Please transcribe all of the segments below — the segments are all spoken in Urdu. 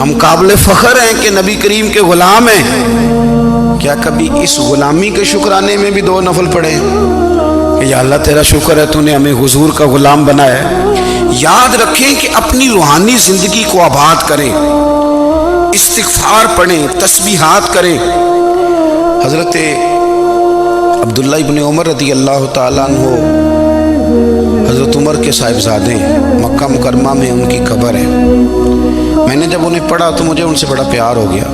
ہم قابل فخر ہیں کہ نبی کریم کے غلام ہیں، کیا کبھی اس غلامی کے شکرانے میں بھی 2 نفل پڑھے کہ یا اللہ تیرا شکر ہے تو نے ہمیں حضور کا غلام بنایا ہے؟ یاد رکھیں کہ اپنی روحانی زندگی کو آباد کریں، استغفار پڑھیں، تسبیحات کریں۔ حضرت عبداللہ ابن عمر رضی اللہ تعالیٰ عنہ حضرت عمر کے صاحبزادے ہیں، مکہ مکرمہ میں ان کی قبر ہے۔ میں نے جب انہیں پڑھا تو مجھے ان سے بڑا پیار ہو گیا،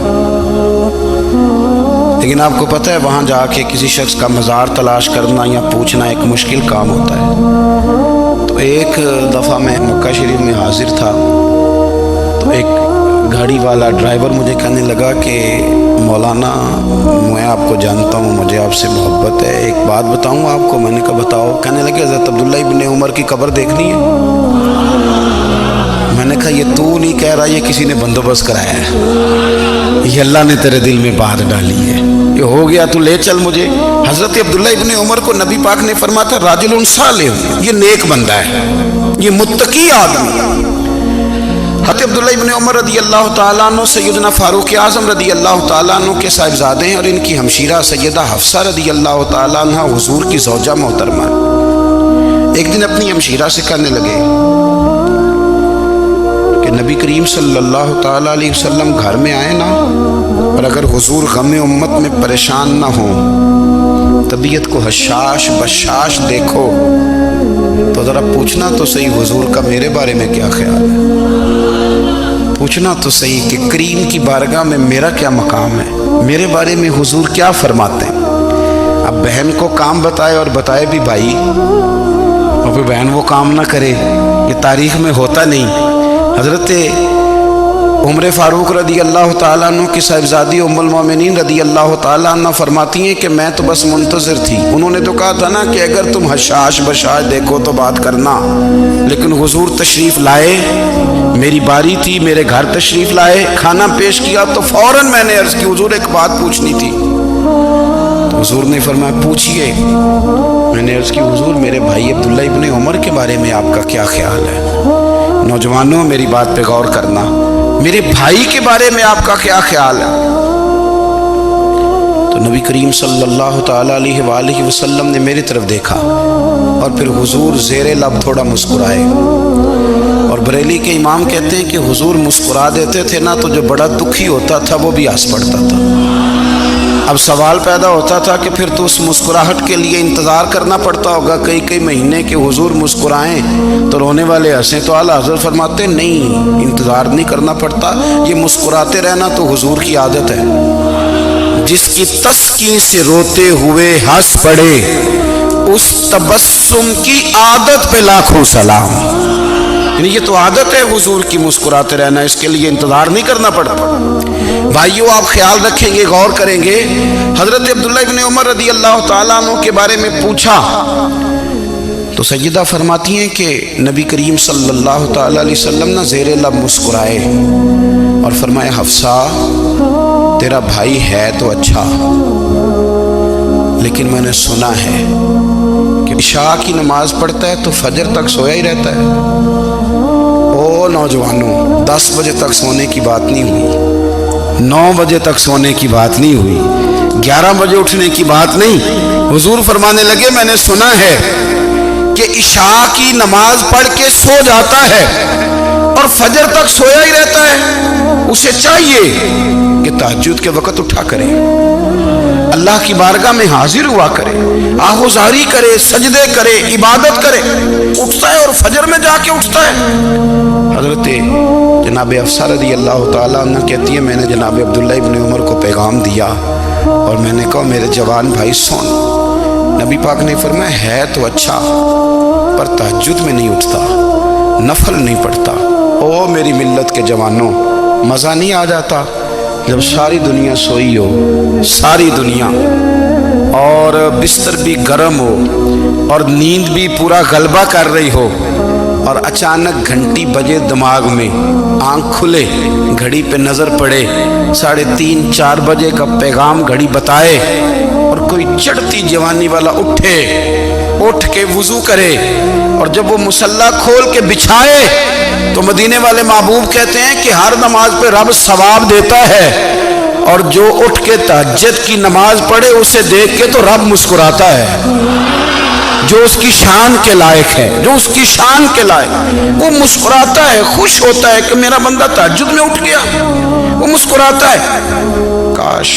لیکن آپ کو پتہ ہے وہاں جا کے کسی شخص کا مزار تلاش کرنا یا پوچھنا ایک مشکل کام ہوتا ہے۔ تو ایک دفعہ میں مکہ شریف میں حاضر تھا تو ایک گاڑی والا ڈرائیور مجھے کہنے لگا کہ مولانا میں آپ کو جانتا ہوں، مجھے آپ سے محبت ہے، ایک بات بتاؤں آپ کو؟ میں نے کہا بتاؤ۔ کہنے لگے حضرت عبداللہ ابن عمر کی قبر دیکھنی ہے۔ میں نے کہا یہ تو نہیں کہہ رہا، یہ کسی نے بندوبست کرایا ہے، یہ اللہ نے تیرے دل میں بات ڈالی ہے، یہ ہو گیا تو لے چل مجھے۔ حضرت عبداللہ ابن عمر کو نبی پاک نے فرمایا تھا راجل صالح، یہ نیک بندہ ہے، یہ متقی آدمی۔ حضرت عبداللہ ابن عمر رضی اللہ تعالیٰ عنہ سیدنا فاروق اعظم رضی اللہ تعالیٰ عنہ کے صاحبزادے ہیں، اور ان کی ہمشیرہ سیدہ حفصہ رضی اللہ تعالیٰ عنہ حضور کی زوجہ محترمہ۔ ایک دن اپنی ہمشیرہ سے کہنے لگے کہ نبی کریم صلی اللہ تعالیٰ علیہ وسلم گھر میں آئے نا، اور اگر حضور غم امت میں پریشان نہ ہوں، طبیعت کو حشاش بشاش دیکھو تو ذرا پوچھنا تو صحیح حضور کا میرے بارے میں کیا خیال ہے، پوچھنا تو صحیح کہ کریم کی بارگاہ میں میرا کیا مقام ہے، میرے بارے میں حضور کیا فرماتے ہیں۔ اب بہن کو کام بتائے، اور بتائے بھی بھائی، اور پھر بہن وہ کام نہ کرے، یہ تاریخ میں ہوتا نہیں۔ حضرت عمر فاروق رضی اللہ تعالیٰ عنہ کی صاحبزادی ام المومنین رضی اللہ تعالیٰ عنہ فرماتی ہیں کہ میں تو بس منتظر تھی، انہوں نے تو کہا تھا نا کہ اگر تم حشاش بشاش دیکھو تو بات کرنا، لیکن حضور تشریف لائے، میری باری تھی، میرے گھر تشریف لائے، کھانا پیش کیا تو فوراً میں نے عرض کی حضور ایک بات پوچھنی تھی۔ تو حضور نے فرمایا پوچھئے۔ میں نے عرض کی حضور میرے بھائی عبداللہ ابن عمر کے بارے میں آپ کا کیا خیال ہے؟ نوجوانوں میری بات پہ غور کرنا، میرے بھائی کے بارے میں آپ کا کیا خیال ہے؟ تو نبی کریم صلی اللہ تعالیٰ علیہ وآلہ وسلم نے میری طرف دیکھا، اور پھر حضور زیر لب تھوڑا مسکرائے، اور بریلی کے امام کہتے ہیں کہ حضور مسکرا دیتے تھے نا تو جو بڑا دکھی ہوتا تھا وہ بھی ہنس پڑتا تھا۔ اب سوال پیدا ہوتا تھا کہ پھر تو اس مسکراہٹ کے لیے انتظار کرنا پڑتا ہوگا کئی مہینے کہ حضور مسکرائیں تو رونے والے ہنسیں، تو اعلیٰ حضرت فرماتے نہیں، انتظار نہیں کرنا پڑتا، یہ مسکراتے رہنا تو حضور کی عادت ہے۔ جس کی تسکین سے روتے ہوئے ہنس پڑے، اس تبسم کی عادت پہ لاکھوں سلام۔ یعنی یہ تو عادت ہے حضور کی مسکراتے رہنا، اس کے لیے انتظار نہیں کرنا پڑتا۔ بھائیو آپ خیال رکھیں گے، غور کریں گے، حضرت عبداللہ ابن عمر رضی اللہ تعالیٰ عنہ کے بارے میں پوچھا تو سیدہ فرماتی ہیں کہ نبی کریم صلی اللہ تعالیٰ علیہ وسلم نے زیر لب مسکرائے اور فرمایا حفصہ تیرا بھائی ہے تو اچھا، لیکن میں نے سنا ہے کہ عشاء کی نماز پڑھتا ہے تو فجر تک سویا ہی رہتا ہے۔ او نوجوانوں، 10 بجے تک سونے کی بات نہیں ہوئی، 9 بجے تک سونے کی بات نہیں ہوئی، 11 بجے اٹھنے کی بات نہیں۔ حضور فرمانے لگے میں نے سنا ہے کہ عشاء کی نماز پڑھ کے سو جاتا ہے اور فجر تک سویا ہی رہتا ہے، اسے چاہیے کہ تہجد کے وقت اٹھا کرے، اللہ کی بارگاہ میں حاضر ہوا کرے، آہوزاری کرے، سجدے کرے، عبادت کرے، اٹھتا ہے اور فجر میں جا کے اٹھتا ہے۔ حضرت جناب حفصہ رضی اللہ تعالیٰ عنہ کہتی ہے میں نے جناب عبداللہ ابن عمر کو پیغام دیا اور میں نے کہا میرے جوان بھائی سن، نبی پاک نے فرمایا ہے تو اچھا پر تہجد میں نہیں اٹھتا، نفل نہیں پڑھتا۔ او میری ملت کے جوانوں، مزہ نہیں آ جاتا جب ساری دنیا سوئی ہو، ساری دنیا، اور بستر بھی گرم ہو اور نیند بھی پورا غلبہ کر رہی ہو، اور اچانک گھنٹی بجے دماغ میں، آنکھ کھلے، گھڑی پہ نظر پڑے، 3:30 4 بجے کا پیغام گھڑی بتائے، اور کوئی چڑھتی جوانی والا اٹھے اٹھ کے وضو کرے اور جب وہ مصلی کھول کے بچھائے تو مدینے والے محبوب کہتے ہیں کہ ہر نماز پہ رب ثواب دیتا ہے، اور جو اٹھ کے تہجد کی نماز پڑھے اسے دیکھ کے تو رب مسکراتا ہے، جو اس کی شان کے لائق ہے، جو اس کی شان کے لائق، وہ مسکراتا ہے، خوش ہوتا ہے کہ میرا بندہ تہجد میں اٹھ گیا، وہ مسکراتا ہے۔ کاش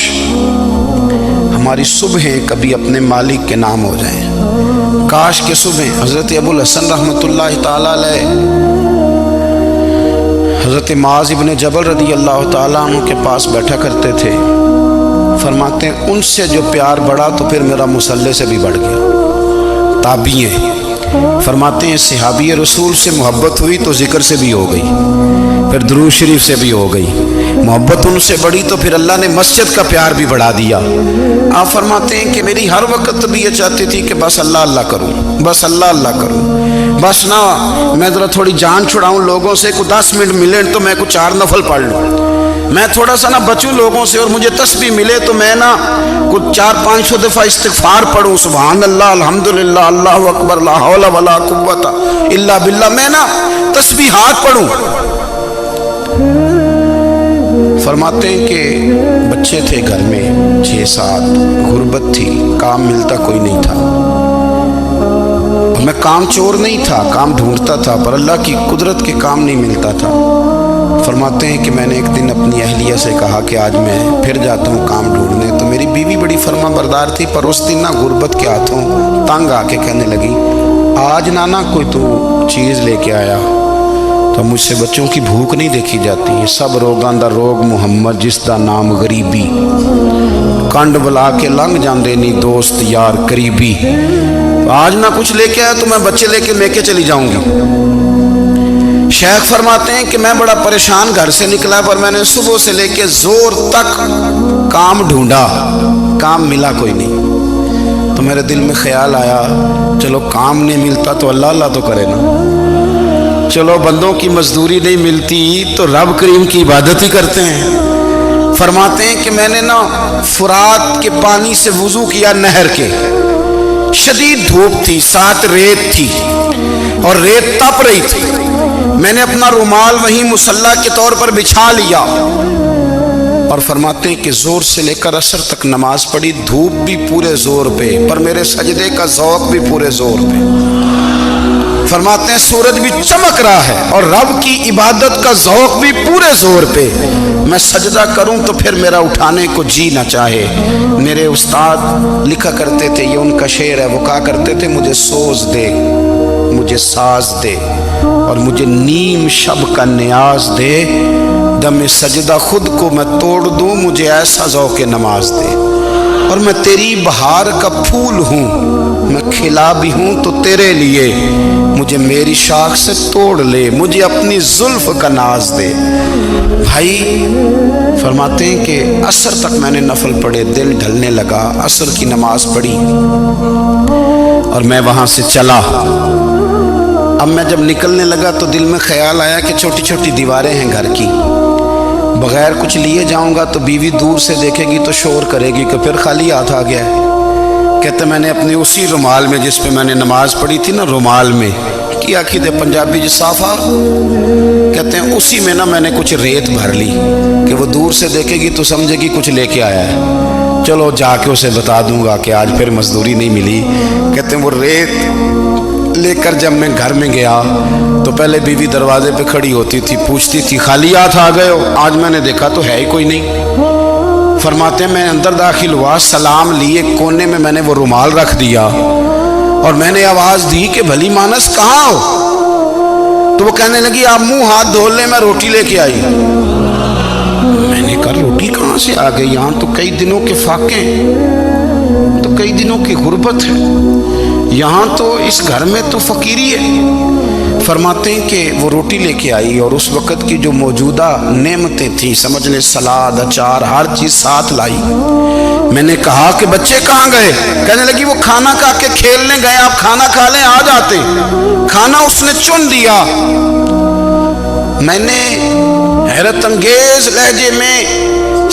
ہماری صبحیں کبھی اپنے مالک کے نام ہو جائیں، کاش کہ صبح حضرت ابو الحسن رحمۃ اللہ تعالی علیہ حضرت معاذ ابن جبل رضی اللہ تعالیٰ عنہ کے پاس بیٹھا کرتے تھے، فرماتے ہیں ان سے جو پیار بڑھا تو پھر میرا مصلی سے بھی بڑھ گیا۔ تابعی ہیں، فرماتے ہیں صحابی رسول سے محبت ہوئی تو ذکر سے بھی ہو گئی، پھر درود شریف سے بھی ہو گئی، محبت ان سے بڑھی تو پھر اللہ نے مسجد کا پیار بھی بڑھا دیا۔ آپ فرماتے ہیں کہ میری ہر وقت طبیعت چاہتی تھی کہ بس اللہ اللہ کروں، بس اللہ اللہ کروں، بس نہ میں ذرا تھوڑی جان چھڑاؤں لوگوں سے، کوئی 10 منٹ ملے تو میں کوئی 4 نفل پڑھ لوں، میں تھوڑا سا نہ بچوں لوگوں سے، اور مجھے تسبیح ملے تو میں نہ کچھ 400-500 دفعہ استغفار پڑھوں، سبحان اللہ، الحمدللہ، اللہ اکبر، لا حول ولا قوت الا باللہ، میں نہ تسبیحات پڑھوں۔ فرماتے ہیں کہ بچے تھے گھر میں 6-7، غربت تھی، کام ملتا کوئی نہیں تھا، اور میں کام چور نہیں تھا، کام ڈھونڈتا تھا، پر اللہ کی قدرت کے کام نہیں ملتا تھا۔ فرماتے ہیں کہ میں نے ایک دن اپنی اہلیہ سے کہا کہ آج میں پھر جاتا ہوں کام ڈھونڈنے، تو میری بیوی بڑی فرما بردار تھی، پر اس دن نہ غربت کے ہاتھوں تنگ آ کے کہنے لگی آج نانا کوئی تو چیز لے کے آیا، تو مجھ سے بچوں کی بھوک نہیں دیکھی جاتی، یہ سب روگاں دا روگ محمد جس دا نام غریبی، کنڈ بلا کے لنگ جاندے نہیں دوست یار قریبی، آج نہ کچھ لے کے آیا تو میں بچے لے کے میکے چلی جاؤں گی۔ شیخ فرماتے ہیں کہ میں بڑا پریشان گھر سے نکلا، پر میں نے صبح سے لے کے زور تک کام ڈھونڈا، کام ملا کوئی نہیں، تو میرے دل میں خیال آیا چلو کام نہیں ملتا تو اللہ اللہ تو کرے نا، چلو بندوں کی مزدوری نہیں ملتی تو رب کریم کی عبادت ہی کرتے ہیں۔ فرماتے ہیں کہ میں نے نا فرات کے پانی سے وضو کیا، نہر کے، شدید دھوپ تھی، ساتھ ریت تھی اور ریت تپ رہی تھی، میں نے اپنا رومال وہیں مصلی کے طور پر بچھا لیا، اور فرماتے ہیں کہ زور سے لے کر عصر تک نماز پڑھی، دھوپ بھی پورے زور پہ، پر میرے سجدے کا ذوق بھی پورے زور پہ۔ فرماتے ہیں سورج بھی چمک رہا ہے اور رب کی عبادت کا ذوق بھی پورے زور پہ، میں سجدہ کروں تو پھر میرا اٹھانے کو جی نہ چاہے۔ میرے استاد لکھا کرتے تھے، یہ ان کا شعر ہے، وہ کہا کرتے تھے مجھے سوز دے، مجھے ساز دے، اور مجھے نیم شب کا نیاز دے، دم سجدہ خود کو میں توڑ دوں، مجھے ایسا ذوق نماز دے، اور میں تیری بہار کا پھول ہوں، میں کھلا بھی ہوں تو تیرے لیے، مجھے میری شاخ سے توڑ لے، مجھے اپنی زلف کا ناز دے۔ بھائی فرماتے ہیں کہ عصر تک میں نے نفل پڑھے، دل ڈھلنے لگا، عصر کی نماز پڑھی اور میں وہاں سے چلا۔ اب میں جب نکلنے لگا تو دل میں خیال آیا کہ چھوٹی چھوٹی دیواریں ہیں گھر کی، بغیر کچھ لیے جاؤں گا تو بیوی دور سے دیکھے گی تو شور کرے گی کہ پھر خالی ہاتھ آ گیا ہے۔ کہتے میں نے اپنی اسی رومال میں جس پہ میں نے نماز پڑھی تھی نا، رومال میں کی آخی دے پنجابی جو صافہ کہتے ہیں، اسی میں نا میں نے کچھ ریت بھر لی کہ وہ دور سے دیکھے گی تو سمجھے گی کچھ لے کے آیا ہے، چلو جا کے اسے بتا دوں گا کہ آج پھر مزدوری نہیں ملی۔ کہتے ہیں وہ ریت لے کر جب میں گھر میں گیا تو پہلے بیوی دروازے پہ کھڑی ہوتی تھی، پوچھتی تھی خالی ہاتھ آ گئے ہو؟ آج میں نے دیکھا تو ہے ہی کوئی نہیں۔ فرماتے ہیں میں اندر داخل ہوا، سلام لیے، کونے میں نے وہ رومال رکھ دیا اور میں نے آواز دی کہ بھلی مانس کہاں ہو؟ تو وہ کہنے لگی آپ منہ ہاتھ دھو لیں، میں روٹی لے کے آئی۔ میں نے کہا روٹی کہاں سے آ گئی؟ یہاں تو کئی دنوں کے فاقے ہیں، تو کئی دنوں کی غربت ہے، یہاں تو اس گھر میں تو فقیری ہے۔ فرماتے ہیں کہ وہ روٹی لے کے آئی اور اس وقت کی جو موجودہ نعمتیں تھیں، سمجھ لیں سلاد، اچار، ہر چیز ساتھ لائی۔ میں نے کہا کہ بچے کہاں گئے؟ کہنے لگی وہ کھانا کھا کے کھیلنے گئے، آپ کھانا کھا لیں آ جاتے۔ کھانا اس نے چن دیا۔ میں نے حیرت انگیز لہجے میں